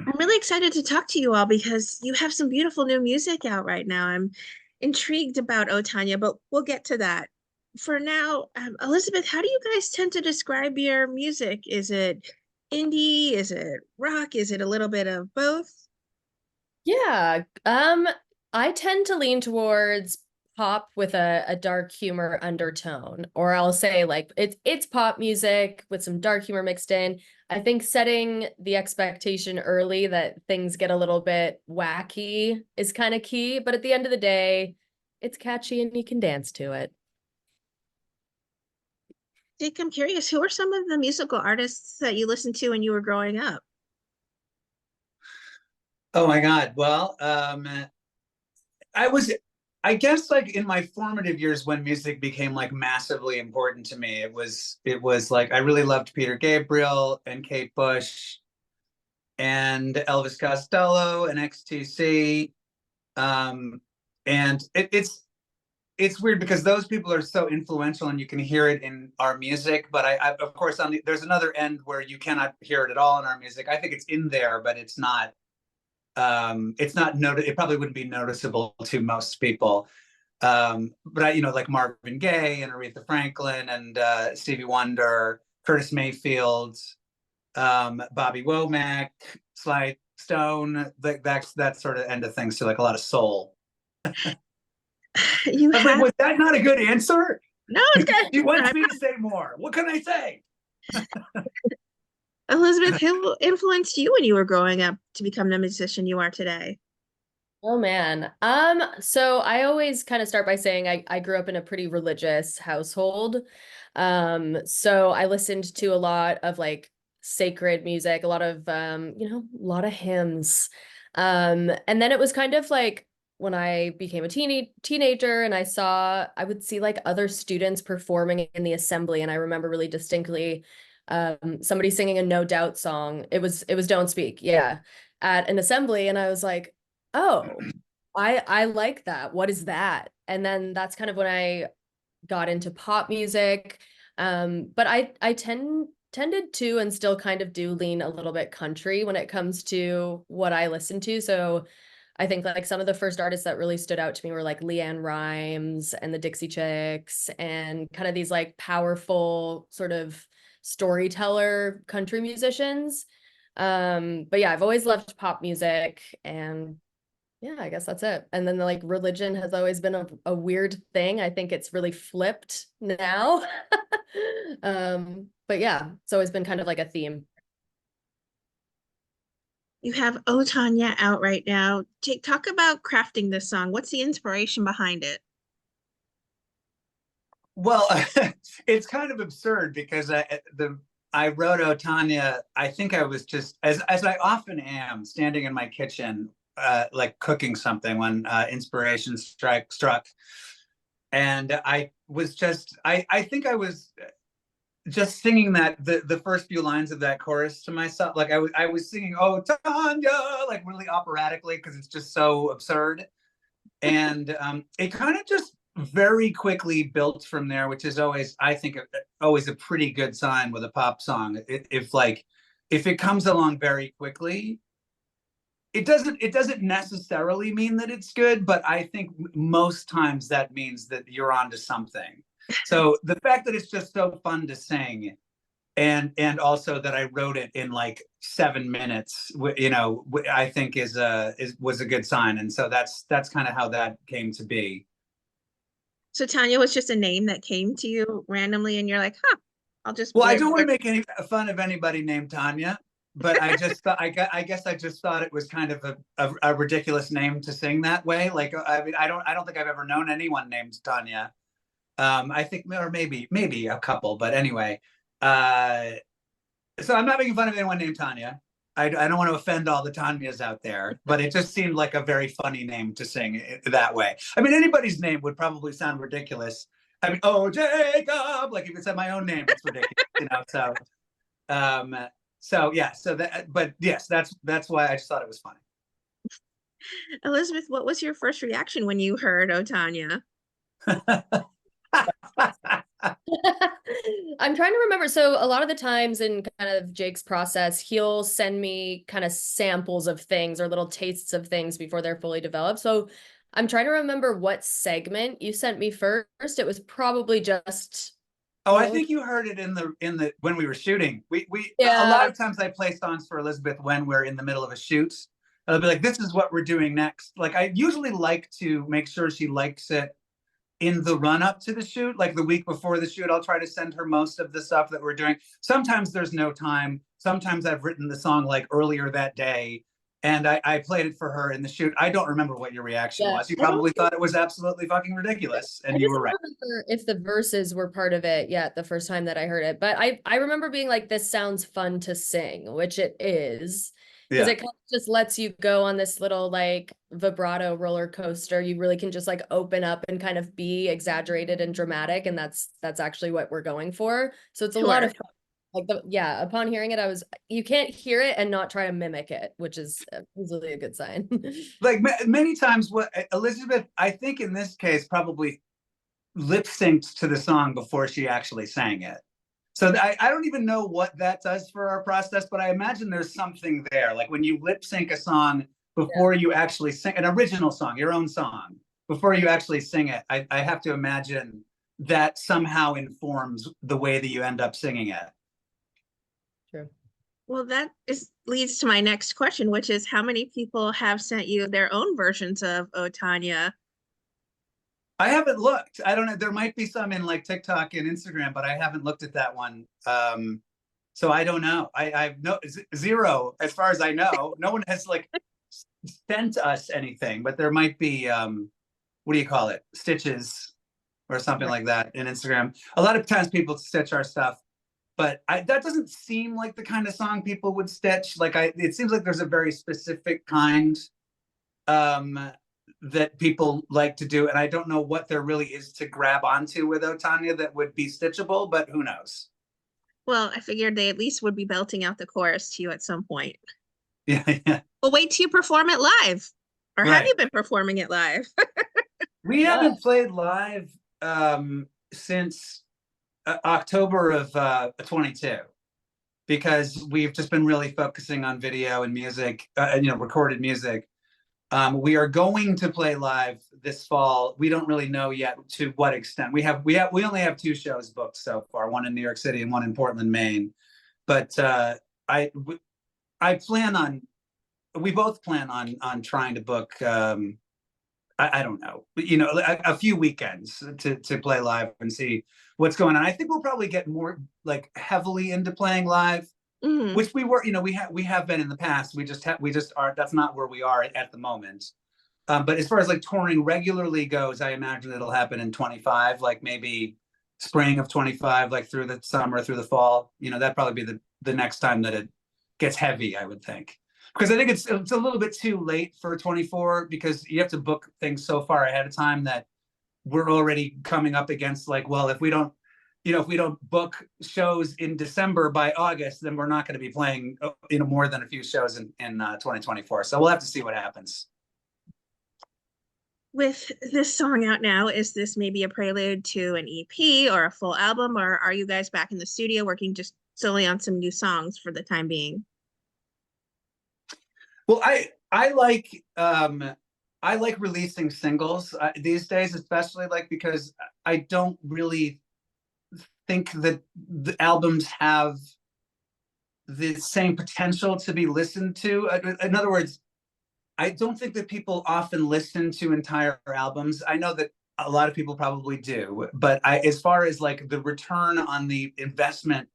I'm really excited to talk to you all because you have some beautiful new music out right now. I'm intrigued about Otanya, but we'll get to that. For now, Elizabeth, how do you guys tend to describe your music? Is it indie? Is it rock? Is it a little bit of both? Yeah, I tend to lean towards pop with a dark humor undertone, or I'll say like it's pop music with some dark humor mixed in. I think setting the expectation early that things get a little bit wacky is kind of key, but at the end of the day, it's catchy and you can dance to it. Dick, I'm curious, who are some of the musical artists that you listened to when you were growing up? Oh my God. Well, I was, I guess, like in my formative years when music became like massively important to me. It was like I really loved Peter Gabriel and Kate Bush and Elvis Costello and XTC. Um, and it's weird because those people are so influential and you can hear it in our music. But I of course, there's another end where you cannot hear it at all in our music. I think it's in there, but it probably wouldn't be noticeable to most people. But like Marvin Gaye and Aretha Franklin and Stevie Wonder, Curtis Mayfield, Bobby Womack, Sly Stone, that's that sort of end of things. So like a lot of soul. You I was like, have was that not a good answer? no, it's He wants good. me to say more. What can I say? Elizabeth, who influenced you when you were growing up to become the musician you are today? Oh man. So I always kind of start by saying I grew up in a pretty religious household. So I listened to a lot of like sacred music, a lot of a lot of hymns. And then it was kind of like when I became a teenager and I would see like other students performing in the assembly, and I remember really distinctly somebody singing a No Doubt song. It was Don't Speak, yeah, at an assembly, and I was like, oh, I like that. What is that? And then that's kind of when I got into pop music. But I tended to and still kind of do lean a little bit country when it comes to what I listen to. So I think like some of the first artists that really stood out to me were like Leanne Rhymes and the Dixie Chicks and kind of these like powerful sort of storyteller country musicians. But yeah, I've always loved pop music, and yeah, I guess that's it. And then like religion has always been a weird thing. I think it's really flipped now. But yeah, it's always been kind of like a theme. You have Oh Tanya out right now. Talk about crafting this song. What's the inspiration behind it? Well, it's kind of absurd because I wrote Otanya. I think I was just as I often am, standing in my kitchen, like cooking something when inspiration struck, and I think I was just singing that the first few lines of that chorus to myself. Like I was singing "Oh Tanya" like really operatically because it's just so absurd, and it kind of just very quickly built from there, which is always, I think, always a pretty good sign with a pop song. If it comes along very quickly, it doesn't necessarily mean that it's good, but I think most times that means that you're onto something. So the fact that it's just so fun to sing, and also that I wrote it in like 7 minutes, I think was a good sign, and so that's kind of how that came to be. So Tanya was just a name that came to you randomly, and you're like, huh, I'll just Well, I blurt don't want to it. make any fun of anybody named Tanya, but I just thought, I guess I just thought it was kind of a ridiculous name to sing that way. Like, I mean, I don't think I've ever known anyone named Tanya. I think, or maybe a couple, but anyway. Uh, so I'm not making fun of anyone named Tanya. I don't want to offend all the Tanyas out there, but it just seemed like a very funny name to sing that way. I mean, anybody's name would probably sound ridiculous. I mean, oh Jacob, like if it said my own name, it's ridiculous. Um, yeah, but yes, that's why I just thought it was funny. Elizabeth, what was your first reaction when you heard Oh Tanya? I'm trying to remember. So a lot of the times in kind of Jake's process, he'll send me kind of samples of things or little tastes of things before they're fully developed. So I'm trying to remember what segment you sent me first. It was probably just Oh, I oh think you heard it in the when we were shooting. We a lot yeah. of times I play songs for Elizabeth when we're in the middle of a shoot. I'll be like, this is what we're doing next. Like I usually like to make sure she likes it in the run up to the shoot, like the week before the shoot. I'll try to send her most of the stuff that we're doing. Sometimes there's no time. Sometimes I've written the song like earlier that day and I played it for her in the shoot. I don't remember what your reaction Yeah. was. You I don't probably think thought it was absolutely fucking ridiculous, I and you just were right. don't remember if the verses were part of it yet the first time that I heard it. But I remember being like, this sounds fun to sing, which it is. Because Yeah. it kind of just lets you go on this little like vibrato roller coaster. You really can just like open up and kind of be exaggerated and dramatic. And that's actually what we're going for. So it's a lot Sure. of fun. Like yeah, upon hearing it, you can't hear it and not try to mimic it, which is usually a good sign. Like many times what Elizabeth, I think in this case, probably lip synced to the song before she actually sang it. So I don't even know what that does for our process, but I imagine there's something there. Like when you lip sync a song before you actually sing an original song, your own song, before you actually sing it, I have to imagine that somehow informs the way that you end up singing it. True. Well, that is leads to my next question, which is how many people have sent you their own versions of O Tanya? I haven't looked. I don't know. There might be some in like TikTok and Instagram, but I haven't looked at that one. So I don't know. I've no zero as far as I know. No one has like sent us anything, but there might be what do you call it? Stitches or something like that in Instagram. A lot of times people stitch our stuff, but that doesn't seem like the kind of song people would stitch. Like it seems like there's a very specific kind um that people like to do, and I don't know what there really is to grab onto with Otanya that would be stitchable, but who knows. Well, I figured they at least would be belting out the chorus to you at some point. Yeah, yeah, Well, wait till you perform it live. Or have right. you been performing it live? We Yeah. haven't played live since October of 22, because we've just been really focusing on video and music, recorded music. We are going to play live this fall. We don't really know yet to what extent. We only have 2 shows booked so far, one in New York City and one in Portland, Maine. But I plan on, we both plan on trying to book I don't know, a few weekends to play live and see what's going on. I think we'll probably get more like heavily into playing live, Mhm. which we were, we have been in the past. We just are. That's not where we are at the moment. But as far as like touring regularly goes, I imagine it'll happen in 25, like maybe spring of 25, like through the summer, through the fall. That'd probably be the next time that it gets heavy, I would think. Because I think it's a little bit too late for 24, because you have to book things so far ahead of time that we're already coming up against like, well, if we don't book shows in December by August, then we're not going to be playing more than a few shows in 2024. So we'll have to see what happens. With this song out now, is this maybe a prelude to an EP or a full album, or are you guys back in the studio working just solely on some new songs for the time being? Well, I like releasing singles these days, especially like because I don't really think that the albums have the same potential to be listened to. In other words, I don't think that people often listen to entire albums. I know that a lot of people probably do, but as far as like the return on the investment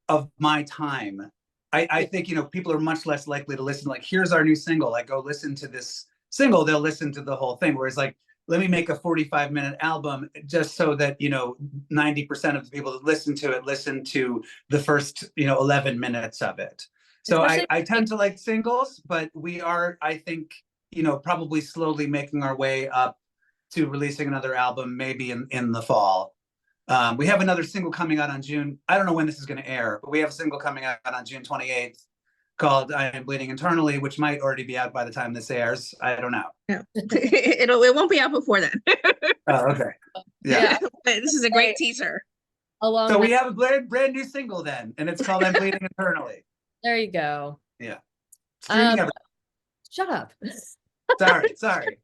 of my time, I think people are much less likely to listen. Like, here's our new single. Like, go listen to this single. They'll listen to the whole thing. Whereas, like, let me make a 45-minute album just so that 90% of the people that listen to the first 11 minutes of it. So I, Especially I tend to like singles, but we are, I think, probably slowly making our way up to releasing another album, maybe in the fall. We have another single coming out on June. I don't know when this is going to air, but we have a single coming out on June 28th called I Am Bleeding Internally, which might already be out by the time this airs. I don't know. No, it won't be out before then. Oh, okay. yeah. Yeah. This is a great teaser. along So we that. have a brand new single then, and it's called "I'm Bleeding Eternally." There you go. Yeah, streaming Um, every. shut up. Sorry.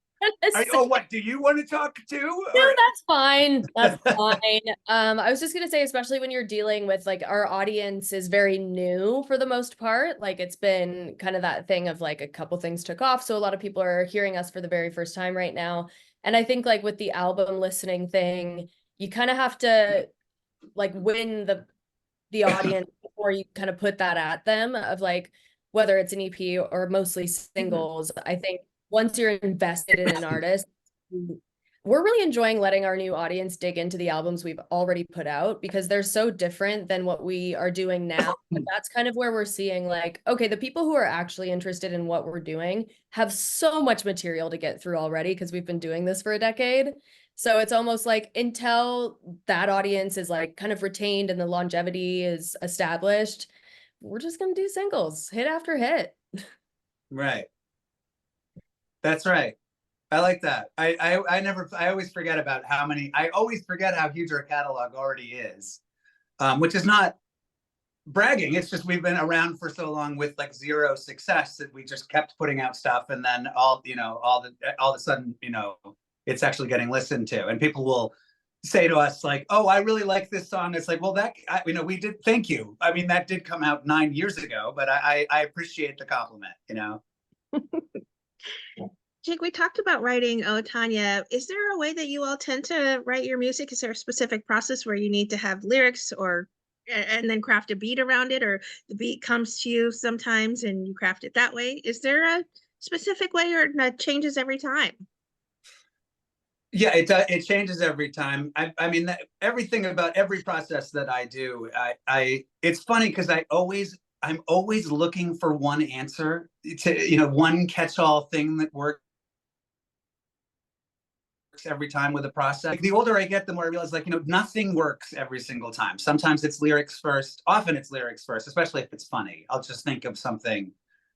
What do you want to talk to? No, Or that's fine. That's fine. I was just gonna say, especially when you're dealing with like our audience is very new for the most part. Like it's been kind of that thing of like a couple things took off. So a lot of people are hearing us for the very first time right now. And I think like with the album listening thing, you kind of have to like win the audience before you kind of put that at them of like whether it's an EP or mostly singles. I think once you're invested in an artist, we're really enjoying letting our new audience dig into the albums we've already put out because they're so different than what we are doing now. But that's kind of where we're seeing like, okay, the people who are actually interested in what we're doing have so much material to get through already because we've been doing this for a decade. So it's almost like until that audience is like kind of retained and the longevity is established, we're just going to do singles, hit after hit. right. That's right. I like that. I always forget about how many. I always forget how huge our catalog already is, which is not bragging. It's just we've been around for so long with like zero success that we just kept putting out stuff, and then all of a sudden, it's actually getting listened to, and people will say to us like, "Oh, I really like this song." It's like, well, we did. Thank you. I mean, that did come out 9 years ago, but I appreciate the compliment. Jake, we talked about writing. Oh, Tanya, is there a way that you all tend to write your music? Is there a specific process where you need to have lyrics or and then craft a beat around it, or the beat comes to you sometimes and you craft it that way? Is there a specific way, or it changes every time? Yeah, it changes every time. I mean, everything about every process that I do, it's funny because I'm always looking for one answer to, one catch-all thing that works every time with a process. Like, the older I get, the more I realize, like, nothing works every single time. Sometimes it's lyrics first. Often it's lyrics first, especially if it's funny. I'll just think of something,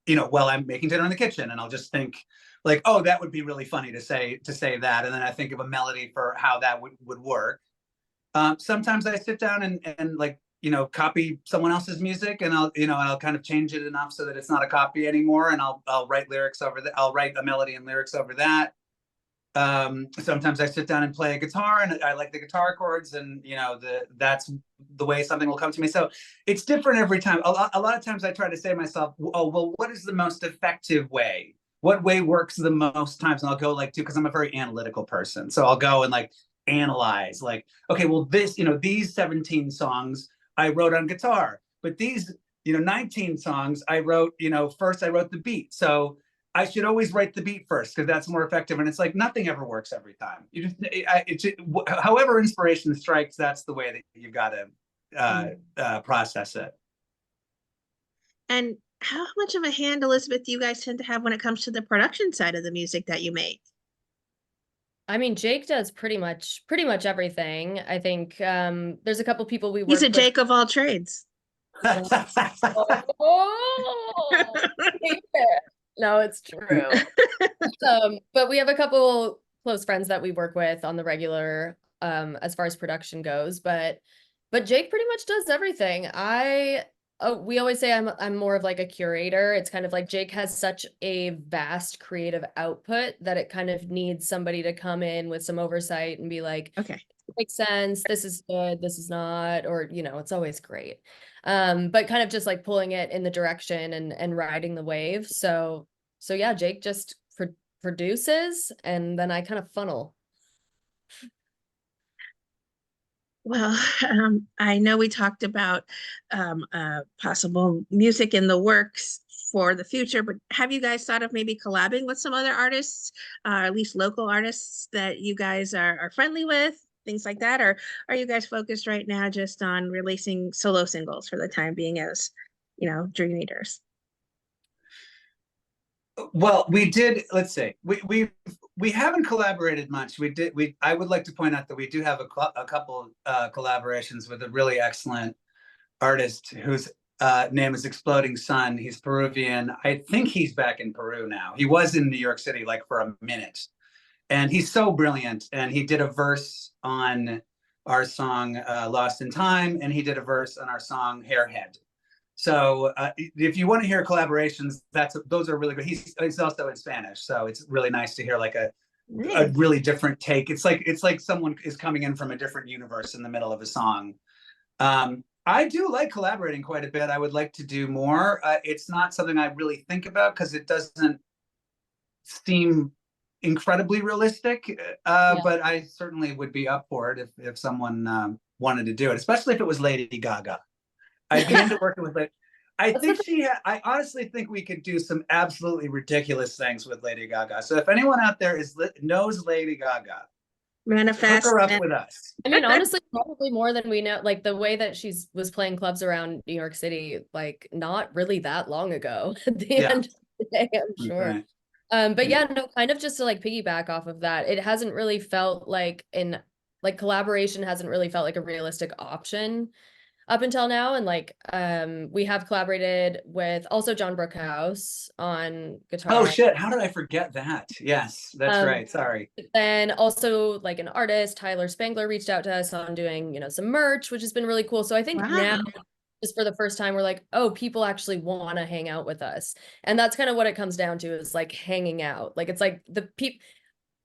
while I'm making dinner in the kitchen, and I'll just think like, oh, that would be really funny to say that, and then I think of a melody for how that would work. Sometimes I sit down and like, copy someone else's music, and I'll kind of change it enough so that it's not a copy anymore, and I'll write lyrics over that. I'll write a melody and lyrics over that. Sometimes I sit down and play a guitar, and I like the guitar chords, and that's the way something will come to me. So it's different every time. A lot of times I try to say to myself, oh, well, what is the most effective way? What way works the most times? And I'll go like, because I'm a very analytical person. So I'll go and like analyze, like, okay, well, these 17 songs I wrote on guitar, but these, 19 songs I wrote, first I wrote the beat. So I should always write the beat first because that's more effective. And it's like nothing ever works every time. However inspiration strikes, that's the way that you've got to process it. And how much of a hand, Elizabeth, do you guys tend to have when it comes to the production side of the music that you make? I mean, Jake does pretty much everything. I think there's a couple people we work He's a with. Jake of all trades. Oh, no, it's true. But we have a couple close friends that we work with on the regular, as far as production goes. But Jake pretty much does everything. We always say I'm more of like a curator. It's kind of like Jake has such a vast creative output that it kind of needs somebody to come in with some oversight and be like, okay, makes sense, this is good, this is not, or it's always great. But kind of just like pulling it in the direction and riding the wave. So yeah, Jake just produces, and then I kind of funnel. well, I know we talked about possible music in the works for the future, but have you guys thought of maybe collabing with some other artists, at least local artists that you guys are friendly with, things like that? Or are you guys focused right now just on releasing solo singles for the time being as, Dream Eaters? Well, we did. Let's say we haven't collaborated much. I would like to point out that we do have a couple collaborations with a really excellent artist whose name is Exploding Sun. He's Peruvian. I think he's back in Peru now. He was in New York City like for a minute, and he's so brilliant. And he did a verse on our song Lost in Time, and he did a verse on our song Hairhead. So if you want to hear collaborations, those are really good. He's also in Spanish, so it's really nice to hear like a Nice. really different take. It's like someone is coming in from a different universe in the middle of a song. I do like collaborating quite a bit. I would like to do more. It's not something I really think about because it doesn't seem incredibly realistic. But I certainly would be up for it if someone wanted to do it, especially if it was Lady Gaga. I'd be into working with it. I honestly think we could do some absolutely ridiculous things with Lady Gaga. So if anyone out there knows Lady Gaga, hook Manifest. her up with us. I mean, honestly, probably more than we know. Like the way that was playing clubs around New York City, like not really that long ago at the end of the day, I'm sure. Okay. But yeah, no, kind of just to like piggyback off of that, it hasn't really felt like collaboration hasn't really felt like a realistic option up until now. And like we have collaborated with also John Brookhouse on guitar. Oh shit, how did I forget that? Yes, that's right. Sorry. Then also like an artist, Tyler Spangler, reached out to us on doing, some merch, which has been really cool. So I think now just for the first time, we're like, oh, people actually want to hang out with us. And that's kind of what it comes down to, is like hanging out. Like it's like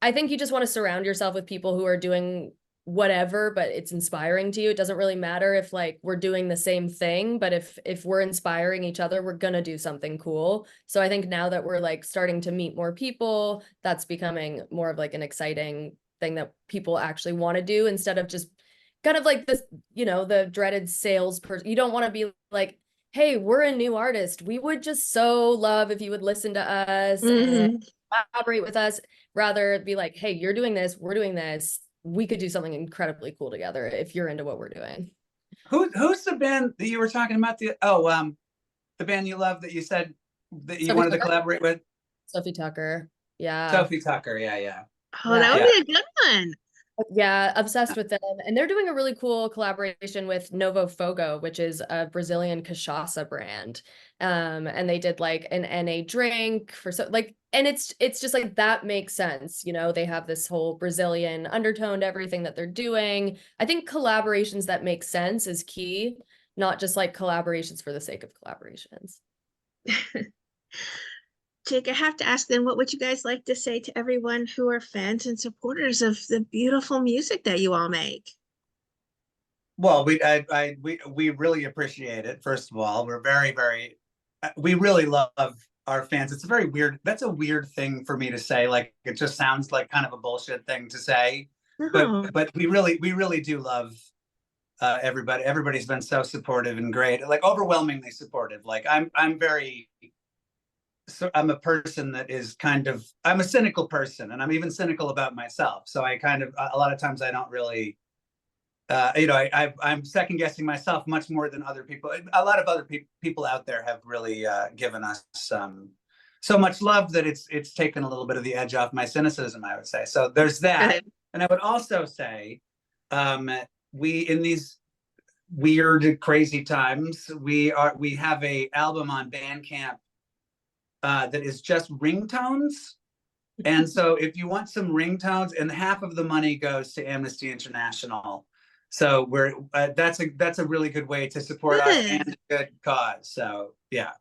I think you just want to surround yourself with people who are doing whatever, but it's inspiring to you. It doesn't really matter if like we're doing the same thing, but if we're inspiring each other, we're gonna do something cool. So I think now that we're like starting to meet more people, that's becoming more of like an exciting thing that people actually want to do, instead of just kind of like this, the dreaded salesperson. You don't want to be like, hey, we're a new artist. We would just so love if you would listen to us and collaborate with us. Rather be like, hey, you're doing this, we're doing this. We could do something incredibly cool together if you're into what we're doing. Who's the band that you were talking about? The band you love that you said that you Sophie wanted Tucker? to collaborate with? Sophie Tucker. Yeah. Sophie Tucker, yeah. Oh, that would be a good one. Yeah, obsessed with them. And they're doing a really cool collaboration with Novo Fogo, which is a Brazilian cachaça brand. And they did like an NA drink and it's just like that makes sense. They have this whole Brazilian undertone to everything that they're doing. I think collaborations that make sense is key, not just like collaborations for the sake of collaborations. Jake, I have to ask then, what would you guys like to say to everyone who are fans and supporters of the beautiful music that you all make? Well, we really appreciate it. First of all, we're very, very, we really love our fans. It's that's a weird thing for me to say. Like, it just sounds like kind of a bullshit thing to say, but we really do love everybody. Everybody's been so supportive and great, like overwhelmingly supportive. Like I'm a person that is I'm a cynical person, and I'm even cynical about myself. So I a lot of times I don't really, I'm second guessing myself much more than other people. A lot of other people out there have really given us so much love that it's taken a little bit of the edge off my cynicism, I would say. So there's that. And I would also say, we, in these weird, crazy times, we have a album on Bandcamp that is just ringtones. And so if you want some ringtones, and half of the money goes to Amnesty International. So that's a really good way to support us and a good cause. So yeah.